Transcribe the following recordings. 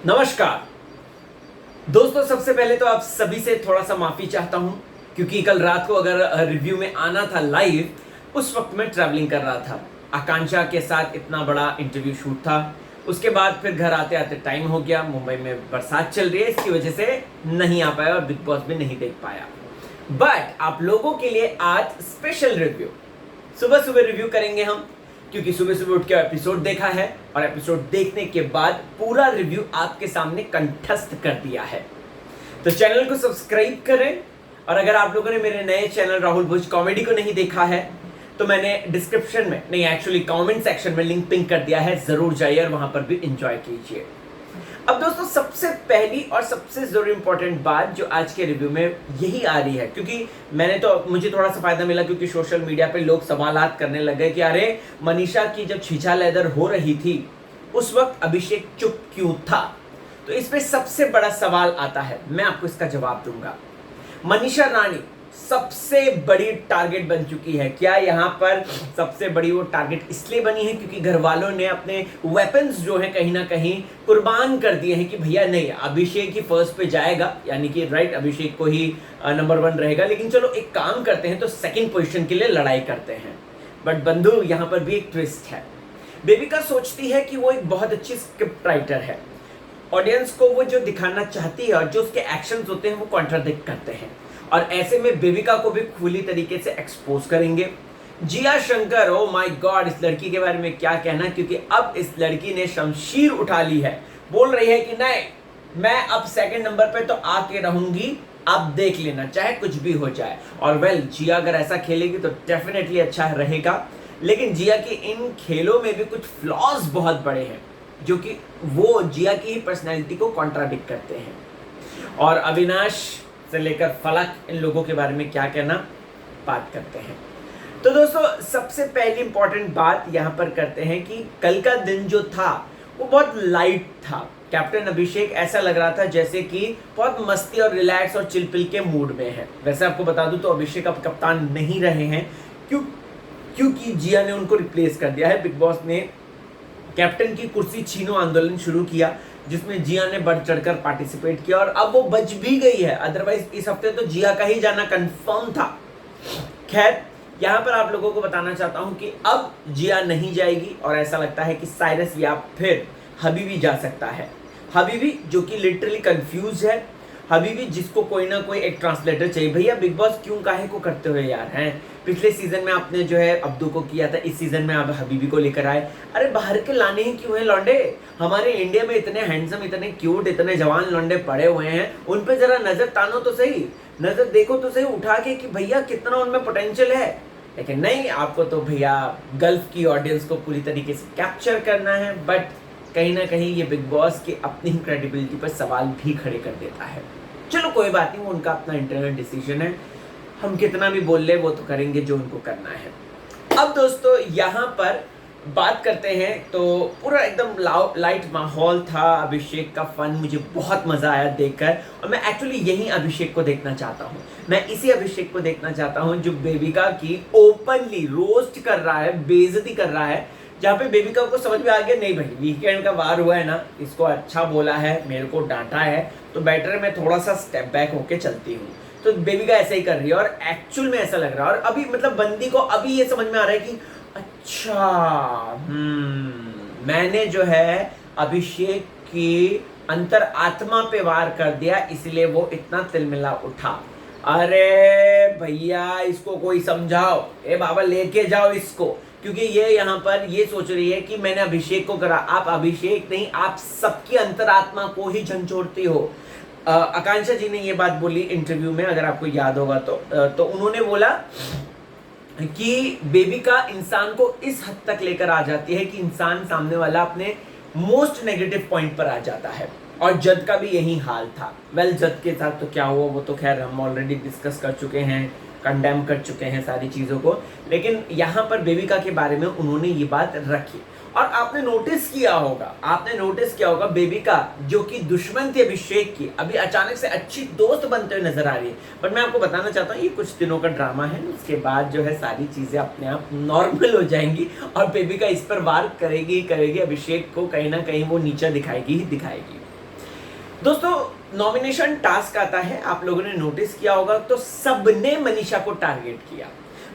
नमस्कार दोस्तों, सबसे पहले तो आप सभी से थोड़ा सा माफी चाहता हूं क्योंकि कल रात को अगर रिव्यू में आना था लाइव, उस वक्त मैं ट्रैवलिंग कर रहा था। आकांक्षा के साथ इतना बड़ा इंटरव्यू शूट था। उसके बाद फिर घर आते आते टाइम हो गया। मुंबई में बरसात चल रही है, इसकी वजह से नहीं आ पाया और बिग बॉस भी नहीं देख पाया। बट आप लोगों के लिए आज स्पेशल रिव्यू, सुबह सुबह रिव्यू करेंगे हम, क्योंकि सुबह सुबह उठ के एपिसोड देखा है और एपिसोड देखने के बाद पूरा रिव्यू आपके सामने कंठस्थ कर दिया है। तो चैनल को सब्सक्राइब करें, और अगर आप लोगों ने मेरे नए चैनल राहुल भुज कॉमेडी को नहीं देखा है तो मैंने डिस्क्रिप्शन में नहीं, एक्चुअली कमेंट सेक्शन में लिंक पिन कर दिया है, जरूर जाइए और वहां पर भी एंजॉय कीजिए। अब दोस्तों, सबसे पहली और सबसे जरूरी इंपॉर्टेंट बात जो आज के रिव्यू में यही आ रही है, क्योंकि मुझे थोड़ा सा फायदा मिला क्योंकि सोशल मीडिया पे लोग सवालात करने लगे कि अरे मनीषा की जब छीछा लेदर हो रही थी उस वक्त अभिषेक चुप क्यों था। तो इस पे सबसे बड़ा सवाल आता है, मैं आपको इसका जवाब दूंगा। मनीषा रानी सबसे बड़ी टारगेट बन चुकी है। क्या यहाँ पर सबसे बड़ी वो टारगेट इसलिए बनी है क्योंकि घर वालों ने अपने वेपन्स जो है कहीं ना कहीं कुर्बान कर दिए हैं कि भैया नहीं, अभिषेक ही फर्स्ट पे जाएगा, यानी कि राइट, अभिषेक को ही नंबर 1 रहेगा। लेकिन चलो एक काम करते हैं, तो सेकंड पोजीशन के लिए लड़ाई करते हैं। बट बंधु, यहाँ पर भी एक ट्विस्ट है। बेबिका सोचती है कि वो एक बहुत अच्छी स्क्रिप्ट राइटर है, ऑडियंस को वो जो दिखाना चाहती है और जो उसके एक्शंस होते हैं वो कॉन्ट्राडिक्ट करते हैं, और ऐसे में बेबिका को भी खुली तरीके से एक्सपोज करेंगे। Jiya Shankar, oh my God, इस लड़की के बारे में क्या कहना, क्योंकि अब इस लड़की ने शमशीर उठा ली है। बोल रही है कि नहीं, मैं अब सेकंड नंबर पे तो आके रहूंगी, आप देख लेना चाहे कुछ भी हो जाए। और वेल, जिया अगर ऐसा खेलेगी तो डेफिनेटली अच्छा रहेगा। लेकिन जिया के इन खेलों में भी कुछ फ्लॉज बहुत बड़े हैं जो कि वो जिया की ही पर्सनैलिटी को कॉन्ट्राडिक्ट करते हैं। और अविनाश से लेकर फलक, इन लोगों के बारे में क्या कहना, बात करते हैं। तो दोस्तों, सबसे पहली इंपॉर्टेंट बात यहां पर करते हैं कि कल का दिन जो था वो बहुत लाइट था। कैप्टन अभिषेक ऐसा लग रहा था जैसे कि बहुत मस्ती और रिलैक्स और चिलपिल के मूड में है। वैसे आपको बता दूं तो अभिषेक अब कप्तान नहीं रहे हैं, क्योंकि जिया ने उनको रिप्लेस कर दिया है। बिग बॉस ने कैप्टन की कुर्सी छीनो आंदोलन शुरू किया, जिसमें जिया ने बढ़ चढ़कर पार्टिसिपेट किया और अब वो बच भी गई है। अदरवाइज इस हफ्ते तो जिया का ही जाना कंफर्म था। खैर, यहाँ पर आप लोगों को बताना चाहता हूँ कि अब जिया नहीं जाएगी और ऐसा लगता है कि साइरस या फिर हबीबी जा सकता है। हबीबी जो कि लिटरली कंफ्यूज है, हबीबी जिसको कोई ना कोई एक ट्रांसलेटर चाहिए। भैया बिग बॉस क्यों काहे को करते हुए यार हैं? पिछले सीजन में आपने जो है अब्दू को किया था, इस सीजन में आप हबीबी को लेकर आए। अरे बाहर के लाने ही क्यों है लौंडे? हमारे इंडिया में इतने हैंडसम, इतने क्यूट, इतने जवान लौंडे पड़े हुए हैं, उन पे जरा नजर तानो तो सही, नजर देखो तो सही उठा के कि भैया कितना उनमें पोटेंशियल है। लेकिन नहीं, आपको तो भैया गल्फ की ऑडियंस को पूरी तरीके से कैप्चर करना है। बट कहीं ना कहीं ये बिग बॉस की अपनी क्रेडिबिलिटी पर सवाल भी खड़े कर देता है। चलो कोई बात नहीं, वो उनका अपना इंटरनल डिसीजन है, हम कितना भी बोल ले वो तो करेंगे जो उनको करना है। अब दोस्तों, यहाँ पर बात करते हैं तो पूरा एकदम लाइट माहौल था। अभिषेक का फन मुझे बहुत मजा आया देखकर, और मैं एक्चुअली यही अभिषेक को देखना चाहता हूँ। मैं इसी अभिषेक को देखना चाहता हूँ जो बेबिका की ओपनली रोस्ट कर रहा है, बेइज्जती कर रहा है, जहाँ पे बेबिका को समझ में आ गया नहीं भाई, वीकेंड का वार हुआ है ना, इसको अच्छा बोला है, मेरे को डांटा है, तो बेटर है मैं थोड़ा सा स्टेप बैक होके चलती हूँ। तो बेबिका ऐसा ही कर रही है और एक्चुअल में ऐसा लग रहा है। और अभी मतलब बंदी को अभी ये समझ में आ रहा है कि अच्छा, मैंने जो है अभिषेक की अंतर आत्मा पे वार कर दिया, इसलिए वो इतना तिलमिला उठा। अरे भैया, इसको कोई समझाओ, ए बाबा लेके जाओ इसको, क्योंकि ये यहाँ पर ये सोच रही है कि मैंने अभिषेक को करा। आप अभिषेक नहीं, आप सबकी अंतरात्मा को ही झंझोड़ती हो। आकांक्षा जी ने ये बात बोली इंटरव्यू में, अगर आपको याद होगा तो उन्होंने बोला कि बेबिका इंसान को इस हद तक लेकर आ जाती है कि इंसान सामने वाला अपने मोस्ट नेगेटिव पॉइंट पर आ जाता है। और जद का भी यही हाल था। वेल, जद के साथ तो क्या हुआ वो तो खैर हम ऑलरेडी डिस्कस कर चुके हैं, कंडेम कर चुके हैं सारी चीज़ों को। लेकिन यहाँ पर बेबिका के बारे में उन्होंने ये बात रखी। और आपने नोटिस किया होगा बेबिका जो कि दुश्मन थी अभिषेक की, अभी अचानक से अच्छी दोस्त बनते हुए नजर आ रही है। बट मैं आपको बताना चाहता हूँ ये कुछ दिनों का ड्रामा है, उसके बाद जो है सारी चीजें अपने आप नॉर्मल हो जाएंगी और बेबिका इस पर वार करेगी। अभिषेक को कहीं ना कहीं वो नीचा दिखाएगी ही दिखाएगी। दोस्तों नॉमिनेशन टास्क आता है, आप लोगों ने नोटिस किया होगा, तो सबने मनीषा को टारगेट किया।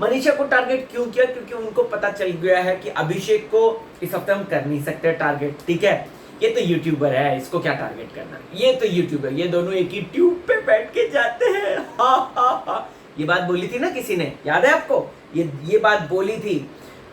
मनीषा को टारगेट क्यों किया? क्योंकि उनको पता चल गया है कि अभिषेक को इस हफ्ते हम कर नहीं सकते टारगेट, ठीक है, ये तो यूट्यूबर है, इसको क्या टारगेट करना, ये तो यूट्यूबर, ये दोनों एक ही ट्यूब पे बैठ के जाते हैं, हा हा हा। ये बात बोली थी ना किसी ने, याद है आपको? ये बात बोली थी।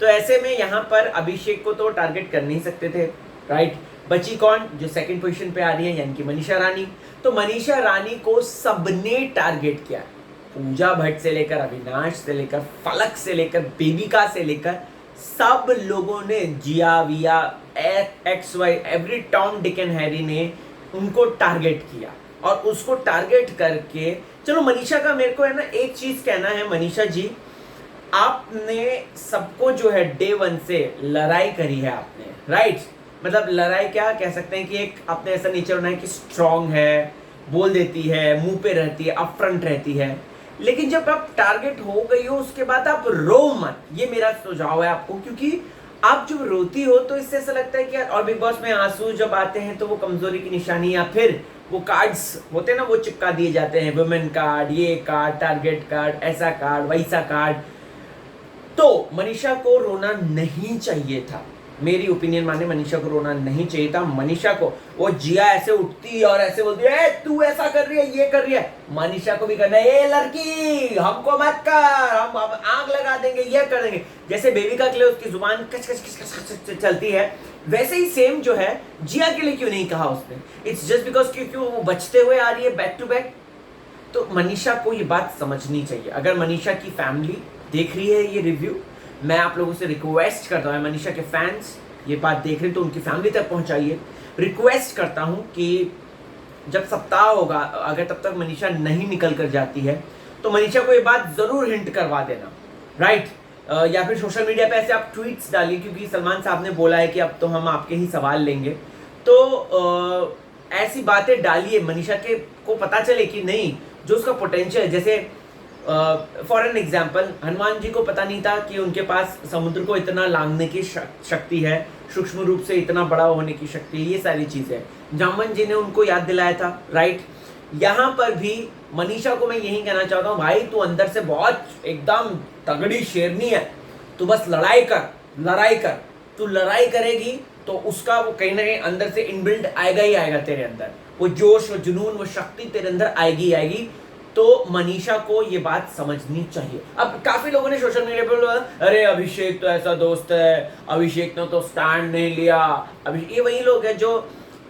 तो ऐसे में यहाँ पर अभिषेक को तो टारगेट कर नहीं सकते थे, राइट। बची कौन? जो सेकंड पोजीशन पे आ रही है, यानी कि मनीषा रानी। तो मनीषा रानी को सबने टारगेट किया, पूजा भट्ट से लेकर अविनाश से लेकर फलक से लेकर बेबिका से लेकर सब लोगों ने, जिया विया X Y every Tom Dick and Harry ने उनको टारगेट किया। और उसको टारगेट करके, चलो मनीषा का मेरे को है ना एक चीज कहना है, मनीषा जी आपने सबको जो है डे वन से लड़ाई करी है आपने, राइट। मतलब लड़ाई क्या कह सकते हैं कि एक आपने ऐसा नेचर बनाया कि स्ट्रांग है, बोल देती है, मुंह पे रहती है, अपफ्रंट रहती है। लेकिन जब आप टारगेट हो गई हो उसके बाद आप रो मत, ये मेरा सुझाव है आपको, क्योंकि आप जब रोती हो तो इससे ऐसा लगता है कि, और बिग बॉस में आंसू जब आते हैं तो वो कमजोरी की निशानी, या फिर वो कार्ड्स होते हैं ना, वो चिपका दिए जाते हैं, वुमेन कार्ड, ये कार्ड, टारगेट कार्ड, ऐसा कार्ड, वैसा कार्ड। तो मनीषा को रोना नहीं चाहिए था, मेरी ओपिनियन माने मनीषा को रोना नहीं चाहिए था। मनीषा को वो जिया ऐसे उठती और ऐसे बोलती है तू ऐसा कर रही है, ये कर रही है, मनीषा को भी करना है, ये लड़की हमको मत कर, हम आग लगा देंगे, ये कर देंगे। जैसे बेबिका के लिए उसकी जुबान कच कच कच कच कच चलती है, वैसे ही सेम जो है जिया के लिए क्यों नहीं कहा उसने? इट्स जस्ट बिकॉज क्योंकि वो बचते हुए आ रही है बैक टू बैक। तो मनीषा को ये बात समझनी चाहिए। अगर मनीषा की फैमिली देख रही है ये रिव्यू, मैं आप लोगों से रिक्वेस्ट करता हूँ, मनीषा के फैंस ये बात देख रहे हैं तो उनकी फैमिली तक पहुंचाइए। रिक्वेस्ट करता हूँ कि जब सप्ताह होगा, अगर तब तक मनीषा नहीं निकल कर जाती है तो मनीषा को ये बात जरूर हिंट करवा देना, राइट। या फिर सोशल मीडिया पे ऐसे आप ट्वीट्स डालिए, क्योंकि सलमान साहब ने बोला है कि अब तो हम आपके ही सवाल लेंगे, तो ऐसी बातें डालिए मनीषा के को पता चले कि नहीं, जो उसका पोटेंशियल है। जैसे for an example, Hanuman ji को पता नहीं था कि उनके पास समुद्र को इतना लांघने की शक्ति है, सूक्ष्म रूप से इतना बड़ा होने की शक्ति है, ये सारी चीजें जामवन जी ने उनको याद दिलाया था, राइट। यहाँ पर भी मनीषा को मैं यही कहना चाहता हूँ, भाई तू अंदर से बहुत एकदम तगड़ी शेरनी है, तू बस लड़ाई कर, तू लड़ाई करेगी तो उसका वो कहीं ना कहीं अंदर से इनबिल्ट आएगा ही आएगा, तेरे अंदर वो जोश, वो जुनून, वो शक्ति तेरे अंदर आएगी आएगी। तो मनीषा को ये बात समझनी चाहिए। अब काफी लोगों ने सोशल मीडिया पर बोला, अरे अभिषेक तो ऐसा दोस्त है, अभिषेक ने तो स्टैंड नहीं लिया। ये वही लोग हैं जो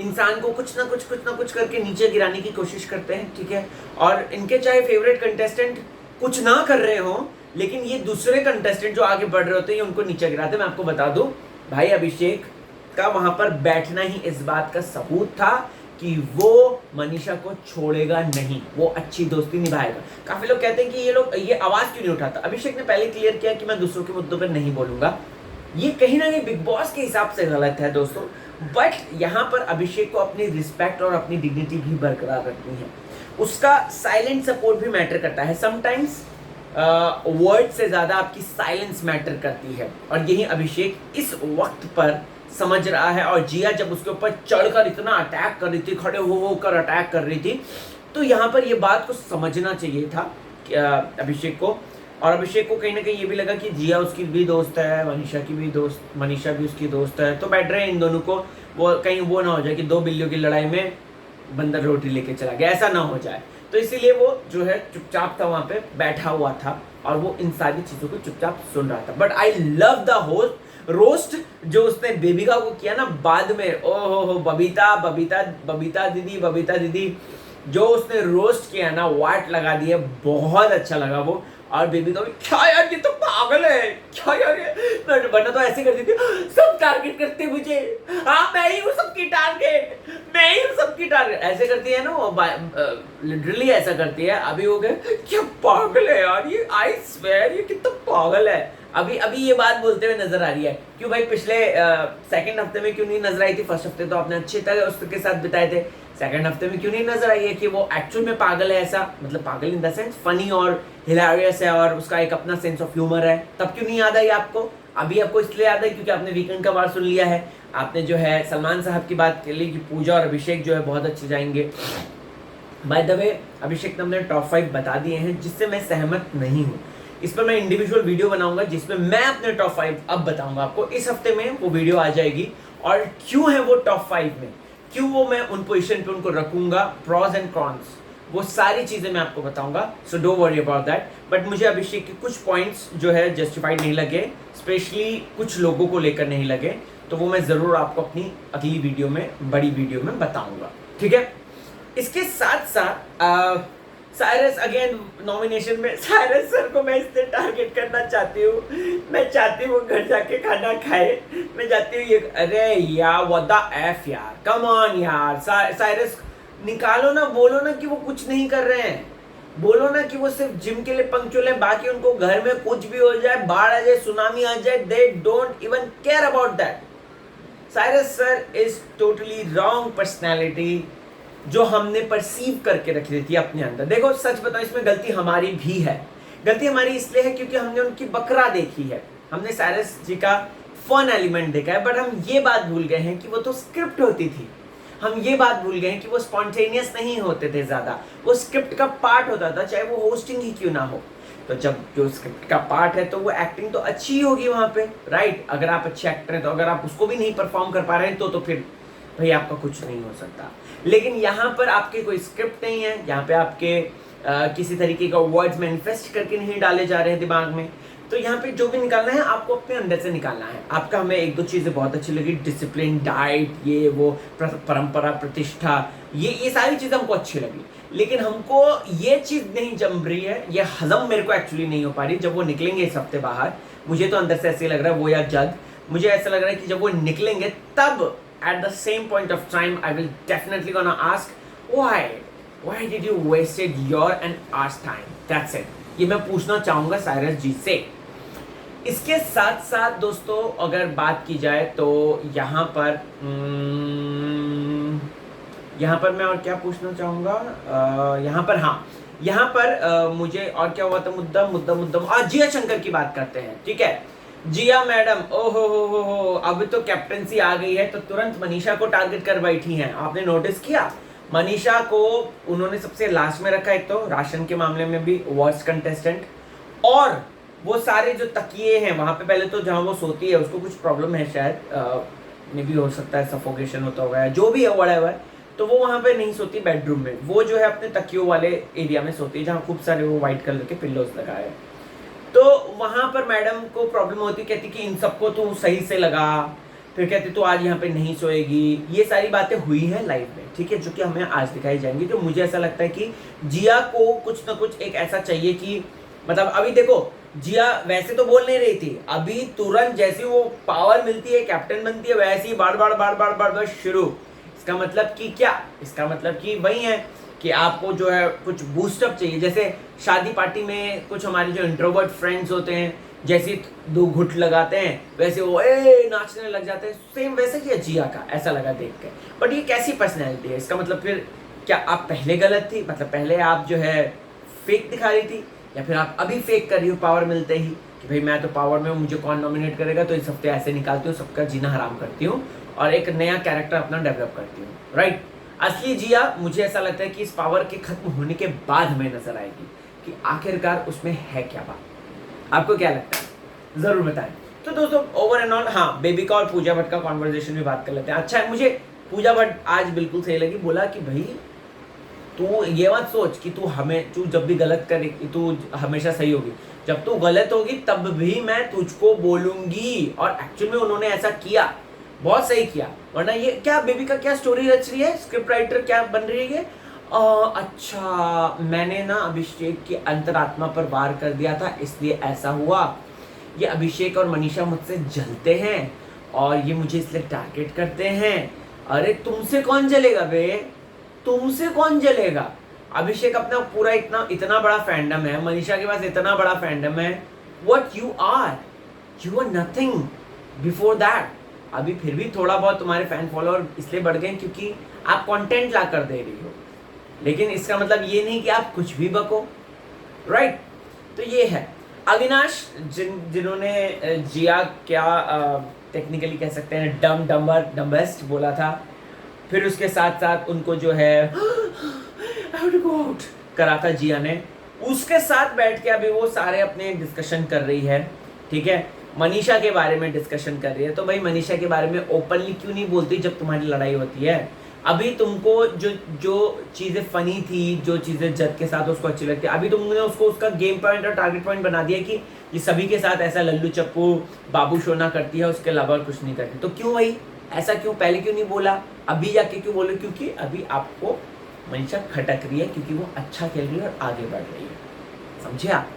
इंसान को कुछ ना कुछ करके नीचे गिराने की कोशिश करते हैं, ठीक है। और इनके चाहे फेवरेट कंटेस्टेंट कुछ ना कर रहे हो, लेकिन ये दूसरे कंटेस्टेंट जो आगे बढ़ रहे होते हैं उनको नीचे गिराते। मैं आपको बता दूं भाई, अभिषेक का वहां पर बैठना ही इस बात का सबूत था कि वो मनीषा को छोड़ेगा नहीं, वो अच्छी दोस्ती निभाएगा। काफी लोग कहते हैं कि ये आवाज क्यों नहीं उठाता। अभिषेक ने पहले क्लियर किया कि मैं दूसरों के मुद्दों पर नहीं बोलूंगा। ये कहीं ना कहीं बिग बॉस के हिसाब से गलत है दोस्तों, बट यहाँ पर अभिषेक को अपनी रिस्पेक्ट और अपनी डिग्निटी भी बरकरार रखनी है। उसका साइलेंट सपोर्ट भी मैटर करता है। समटाइम्स वर्ड से ज्यादा आपकी साइलेंस मैटर करती है, और यही अभिषेक इस वक्त पर समझ रहा है। और जिया जब उसके ऊपर चढ़कर इतना अटैक कर रही थी, खड़े होकर अटैक कर रही थी, तो यहाँ पर ये बात को समझना चाहिए था अभिषेक को। और अभिषेक को कहीं ना कहीं ये भी लगा कि जिया उसकी भी दोस्त है, मनीषा भी उसकी दोस्त है, तो बैठ रहे हैं इन दोनों को, वो कहीं वो ना हो जाए कि दो बिल्लियों की लड़ाई में बंदर रोटी लेके चला गया, ऐसा ना हो जाए। तो इसीलिए वो जो है चुपचाप था, वहां पे बैठा हुआ था और वो इन सारी चीजों को चुपचाप सुन रहा था। But I love the roast जो उसने बेबिका को किया ना बाद में, ओहो बबीता दीदी जो उसने रोस्ट किया ना, वाट लगा दिया, बहुत अच्छा लगा वो। और बेबिका भी, क्या यार ये तो पागल है, क्या यार ये, वरना तो ऐसे करती थी, सब टारगेट करते मुझे, हाँ मैं ही हूँ सबकी टारगेट, ऐसे करती है ना वो, लिटरली ऐसा करती है। अभी हो गए क्या पागल है यार ये, आई स्वेयर ये कितना पागल है। अभी ये बात बोलते हुए नजर आ रही है। क्यों भाई, पिछले सेकंड हफ्ते में क्यों नहीं नजर आई थी? फर्स्ट हफ्ते तो आपने अच्छे तरह उसके साथ बिताए थे, सेकंड हफ्ते में क्यों नहीं नजर आई है कि वो एक्चुअल में पागल है? ऐसा मतलब पागल इन द सेंस फनी और हिलेरियस है और उसका एक अपना सेंस ऑफ ह्यूमर है, तब क्यों नहीं याद आई आपको? अभी आपको इसलिए याद है क्योंकि आपने वीकेंड का वार सुन लिया है, आपने जो है सलमान साहब की बात कर ली कि पूजा और अभिषेक जो है बहुत अच्छे जाएंगे। बाय द वे अभिषेक ने हमने टॉप 5 बता दिए हैं, जिससे मैं सहमत नहीं हूँ। इस पर मैं इंडिविजुअल वीडियो बनाऊंगा जिसमें मैं अपने टॉप 5 अब बताऊंगा आपको। इस हफ्ते में वो वीडियो आ जाएगी, और क्यों है वो टॉप 5 में, क्यों वो मैं उन पोजीशन पे उनको रखूंगा, प्रॉस एंड कॉन्स, वो सारी चीजें मैं आपको बताऊंगा। So don't worry about that. But मुझे अभिषेक के कुछ पॉइंट्स जो है जस्टिफाइड नहीं लगे, स्पेशली कुछ लोगों को लेकर नहीं लगे, तो वो मैं जरूर आपको अपनी अगली वीडियो में, बड़ी वीडियो में बताऊंगा, ठीक है। इसके साथ साथ साइरस अगेन नॉमिनेशन में, साइरस सर को मैं इससे टारगेट करना चाहती हूँ। मैं चाहती हूँ घर जाके खाना खाए, मैं चाहती हूँ ये, अरे यार व्हाट द एफ यार, कम ऑन यार, साइरस निकालो ना, बोलो ना कि वो कुछ नहीं कर रहे हैं, बोलो ना कि वो सिर्फ जिम के लिए पंक्चुअल है, बाकी उनको घर में कुछ भी हो जाए, बाढ़ आ जाए, सुनामी आ जाए, they don't even care about that. Cyrus sir is totally wrong personality जो हमने परसीव करके रख ली थी अपने अंदर। देखो सच बताओ, इसमें गलती हमारी भी है। गलती हमारी इसलिए है क्योंकि हमने उनकी बकरा देखी है, हमने साइरस जी का फन एलिमेंट देखा है, बट हम ये बात भूल गए हैं कि वो तो स्क्रिप्ट होती थी। हम ये बात भूल गए हैं कि वो स्पॉन्टेनियस नहीं होते थे ज्यादा, वो स्क्रिप्ट का पार्ट होता था, चाहे वो होस्टिंग ही क्यों ना हो। तो जब जो स्क्रिप्ट का पार्ट है तो वो एक्टिंग तो अच्छी ही होगी वहां पे, राइट। अगर आप अच्छे एक्टर हैं तो अगर आप उसको भी नहीं परफॉर्म कर पा रहे हैं तो फिर भाई आपका कुछ नहीं हो सकता। लेकिन यहाँ पर आपके कोई स्क्रिप्ट नहीं है, यहाँ पे आपके किसी तरीके का वर्ड्स मैनिफेस्ट करके नहीं डाले जा रहे हैं दिमाग में। तो यहाँ पे जो भी निकालना है आपको अपने अंदर से निकालना है। आपका हमें एक दो चीज़ें बहुत अच्छी लगी, डिसिप्लिन, डाइट, ये वो परंपरा, प्रतिष्ठा, ये सारी चीज़ें हमको अच्छी लगी, लेकिन हमको ये चीज़ नहीं जम रही है, ये हजम मेरे को एक्चुअली नहीं हो पा रही। जब वो निकलेंगे इस हफ्ते बाहर, मुझे तो अंदर से ऐसे लग रहा है, वो या जज, मुझे ऐसा लग रहा है कि जब वो निकलेंगे तब at the same point of time I will definitely gonna ask why did you wasted your and our time, that's it। ये मैं पूछना चाहूंगा साइरस जी से। इसके साथ साथ दोस्तों अगर बात की जाए तो यहाँ पर मैं और क्या पूछना चाहूंगा, यहाँ पर मुझे और क्या हुआ था, मुद्दा जिया शंकर की बात करते हैं, ठीक है। जिया मैडम, ओहो हो, अब तो कैप्टनसी आ गई है तो तुरंत मनीषा को टारगेट कर बैठी हैं। आपने नोटिस किया, मनीषा को उन्होंने सबसे लास्ट में रखा, एक तो राशन के मामले में भी वर्स्ट कंटेस्टेंट, और वो सारे जो तकिए हैं वहां पे, पहले तो जहां वो सोती है उसको कुछ प्रॉब्लम है शायद, मे भी हो सकता है सफोकेशन होता होगा, जो भी है व्हाटएवर, तो वो वहां पे नहीं सोती बेडरूम में, वो जो है अपने तकियों वाले एरिया में सोती है जहाँ खूब सारे वो व्हाइट कलर के पिल्लोज लगाए हैं। तो वहां पर मैडम को प्रॉब्लम होती, कहती कि इन सबको तू सही से लगा, फिर कहती तू आज यहाँ पे नहीं सोएगी। ये सारी बातें हुई हैं लाइव में, ठीक है, जो कि हमें आज दिखाई जाएंगी। तो मुझे ऐसा लगता है कि जिया को कुछ ना कुछ एक ऐसा चाहिए कि, मतलब अभी देखो जिया वैसे तो बोल नहीं रही थी, अभी तुरंत जैसे वो पावर मिलती है, कैप्टन बनती है, वैसे ही बार शुरू। इसका मतलब कि क्या, इसका मतलब कि वही है कि आपको जो है कुछ बूस्टअप चाहिए। जैसे शादी पार्टी में कुछ हमारे जो इंट्रोवर्ट फ्रेंड्स होते हैं, जैसे दो घुट लगाते हैं वैसे वो नाचने लग जाते हैं, सेम वैसे किया जिया का, ऐसा लगा देख के। बट ये कैसी पर्सनैलिटी है, इसका मतलब फिर क्या आप पहले गलत थी, मतलब पहले आप जो है फेक दिखा रही थी, या फिर आप अभी फेक कर रही हो पावर मिलते ही कि भाई मैं तो पावर में हूँ, मुझे कौन नॉमिनेट करेगा, तो इस हफ्ते ऐसे निकालती हूँ, सबका जीना हराम करती हूँ और एक नया कैरेक्टर अपना डेवलप करती हूँ, राइट। असली जिया मुझे ऐसा लगता है कि इस पावर के खत्म होने के बाद हमें नजर आएगी कि आखिरकार उसमें है क्या बात। आपको क्या लगता है जरूर बताएं। तो दोस्तों ओवर एंड ऑल, हाँ, बेबी का और पूजा भट्ट का कॉन्वर्सेशन भी बात कर लेते हैं। अच्छा, मुझे पूजा भट्ट आज बिल्कुल सही लगी, बोला कि भाई तू ये मत सोच कि तू जब भी गलत करेगी तू हमेशा सही होगी, जब तू गलत होगी तब भी मैं तुझको बोलूंगी। और एक्चुअल में उन्होंने ऐसा किया, बहुत सही किया। वरना ये क्या बेबी का क्या स्टोरी रच रही है, स्क्रिप्ट राइटर क्या बन रही है, अच्छा मैंने ना अभिषेक की अंतरात्मा पर वार कर दिया था इसलिए ऐसा हुआ, ये अभिषेक और मनीषा मुझसे जलते हैं और ये मुझे इसलिए टारगेट करते हैं। अरे तुमसे कौन जलेगा बे, तुमसे कौन जलेगा। अभिषेक अपना पूरा इतना बड़ा फैंडम है, मनीषा के पास इतना बड़ा फैंडम है, what you are nothing before that. अभी फिर भी थोड़ा बहुत तुम्हारे फैन फॉलोअर इसलिए बढ़ गए क्योंकि आप कंटेंट ला कर दे रही हो, लेकिन इसका मतलब ये नहीं कि आप कुछ भी बको, राइट। तो ये है। अविनाश जिन्होंने जिया क्या टेक्निकली कह सकते हैं डम्बेस्ट बोला था, फिर उसके साथ साथ उनको जो है गो आउट करा था जिया ने, उसके साथ बैठ के अभी वो सारे अपने डिस्कशन कर रही है, ठीक है, मनीषा के बारे में डिस्कशन कर रही है। तो भाई मनीषा के बारे में ओपनली क्यों नहीं बोलती जब तुम्हारी लड़ाई होती है? अभी तुमको जो चीज़ें फनी थी, जो चीज़ें जज के साथ उसको अच्छी लगती है, अभी तुमने उसको उसका गेम पॉइंट और टारगेट पॉइंट बना दिया कि ये सभी के साथ ऐसा लल्लू चप्पू बाबू शोना करती है, उसके अलावा कुछ नहीं करती। तो क्यों भाई ऐसा क्यों पहले क्यों नहीं बोला, अभी जाके क्यों बोले? क्योंकि अभी आपको मनीषा खटक रही है, क्योंकि वो अच्छा खेल रही है और आगे बढ़ रही है, समझे आप?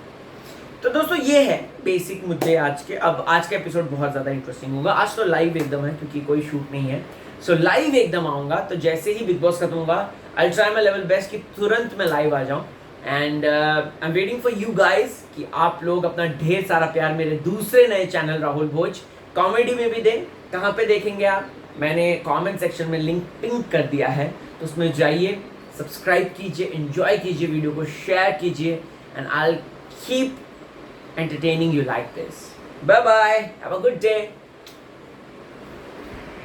तो दोस्तों ये है बेसिक मुद्दे आज के। अब आज का एपिसोड बहुत ज़्यादा इंटरेस्टिंग होगा। आज तो लाइव एकदम है क्योंकि कोई शूट नहीं है, सो लाइव एकदम आऊँगा। तो जैसे ही बिग बॉस खत्म होगा, I try my level best कि तुरंत मैं लाइव आ जाऊँ। And I am waiting for you guys कि आप लोग अपना ढेर सारा प्यार मेरे दूसरे नए चैनल राहुल भोज कॉमेडी में भी दें। कहाँ पे देखेंगे आप? मैंने कमेंट सेक्शन में लिंक पिन कर दिया है, तो उसमें जाइए, सब्सक्राइब कीजिए, एंजॉय कीजिए, वीडियो को शेयर कीजिए, and I will keep entertaining you like this. Bye bye. Have a good day.